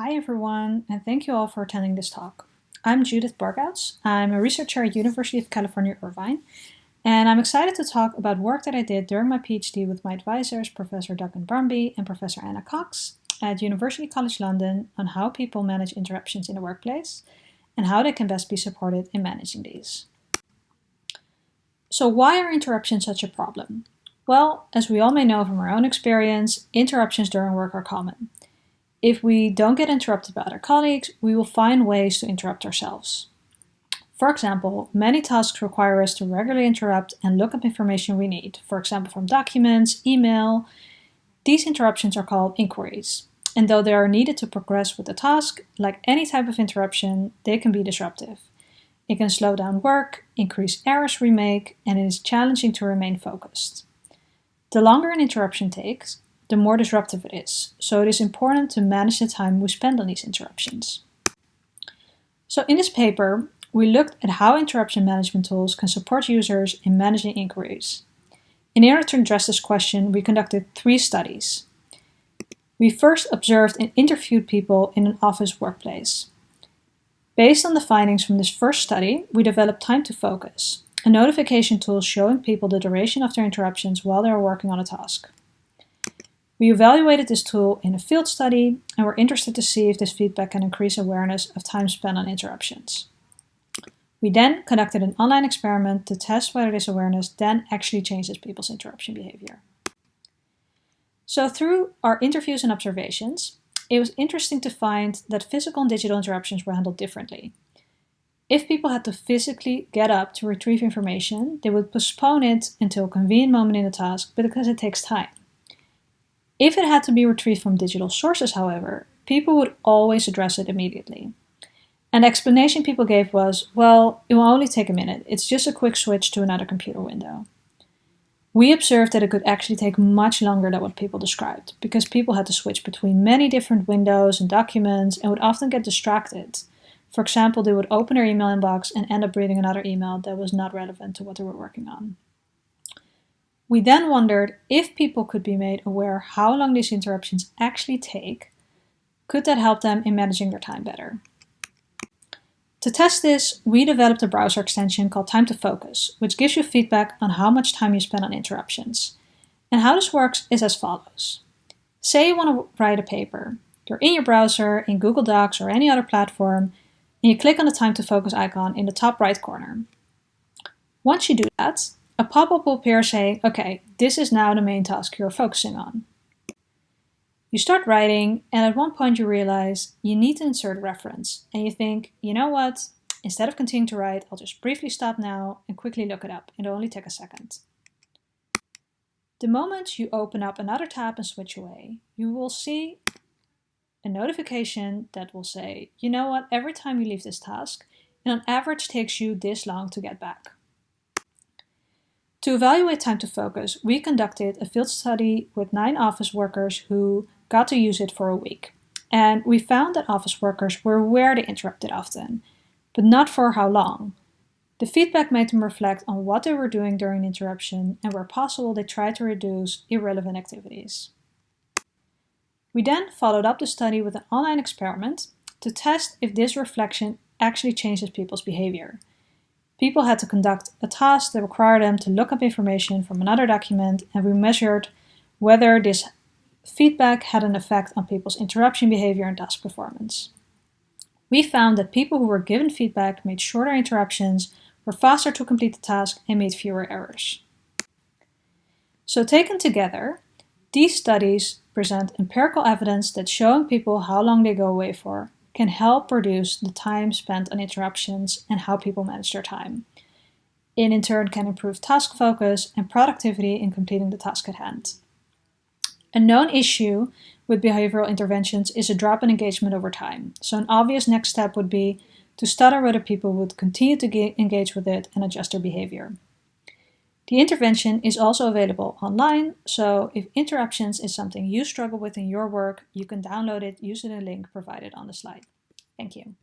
Hi everyone, and thank you all for attending this talk. I'm Judith Borghouts. I'm a researcher at University of California, Irvine, and I'm excited to talk about work that I did during my PhD with my advisors, Professor Duncan Brumby and Professor Anna Cox at University College London on how people manage interruptions in the workplace and how they can best be supported in managing these. So why are interruptions such a problem? Well, as we all may know from our own experience, interruptions during work are common. If we don't get interrupted by other colleagues, we will find ways to interrupt ourselves. For example, many tasks require us to regularly interrupt and look up information we need, for example from documents, email. These interruptions are called inquiries, and though they are needed to progress with the task, like any type of interruption, they can be disruptive. It can slow down work, increase errors we make, and it is challenging to remain focused. The longer an interruption takes, the more disruptive it is, so it is important to manage the time we spend on these interruptions. So in this paper, we looked at how interruption management tools can support users in managing inquiries. In order to address this question, we conducted 3 studies. We first observed and interviewed people in an office workplace. Based on the findings from this first study, we developed TimeToFocus, a notification tool showing people the duration of their interruptions while they are working on a task. We evaluated this tool in a field study and were interested to see if this feedback can increase awareness of time spent on interruptions. We then conducted an online experiment to test whether this awareness then actually changes people's interruption behavior. So through our interviews and observations, it was interesting to find that physical and digital interruptions were handled differently. If people had to physically get up to retrieve information, they would postpone it until a convenient moment in the task, but because it takes time. If it had to be retrieved from digital sources, however, people would always address it immediately. And the explanation people gave was, well, it will only take a minute. It's just a quick switch to another computer window. We observed that it could actually take much longer than what people described, because people had to switch between many different windows and documents and would often get distracted. For example, they would open their email inbox and end up reading another email that was not relevant to what they were working on. We then wondered if people could be made aware how long these interruptions actually take. Could that help them in managing their time better? To test this, we developed a browser extension called TimeToFocus, which gives you feedback on how much time you spend on interruptions. And how this works is as follows. Say you want to write a paper. You're in your browser, in Google Docs or any other platform, and you click on the TimeToFocus icon in the top right corner. Once you do that, a pop-up will appear saying, okay, this is now the main task you're focusing on. You start writing, and at one point you realize you need to insert a reference, and you think, you know what, instead of continuing to write, I'll just briefly stop now and quickly look it up. It'll only take a second. The moment you open up another tab and switch away, you will see a notification that will say, you know what, every time you leave this task, it on average takes you this long to get back. To evaluate TimeToFocus, we conducted a field study with 9 office workers who got to use it for a week. And we found that office workers were aware they interrupted often, but not for how long. The feedback made them reflect on what they were doing during the interruption, and where possible they tried to reduce irrelevant activities. We then followed up the study with an online experiment to test if this reflection actually changes people's behavior. People had to conduct a task that required them to look up information from another document, and we measured whether this feedback had an effect on people's interruption behavior and task performance. We found that people who were given feedback made shorter interruptions, were faster to complete the task, and made fewer errors. So taken together, these studies present empirical evidence that showing people how long they go away for can help reduce the time spent on interruptions and how people manage their time. It in turn can improve task focus and productivity in completing the task at hand. A known issue with behavioral interventions is a drop in engagement over time. So an obvious next step would be to study whether people would continue to engage with it and adjust their behavior. The intervention is also available online, so if interruptions is something you struggle with in your work, you can download it using the link provided on the slide. Thank you.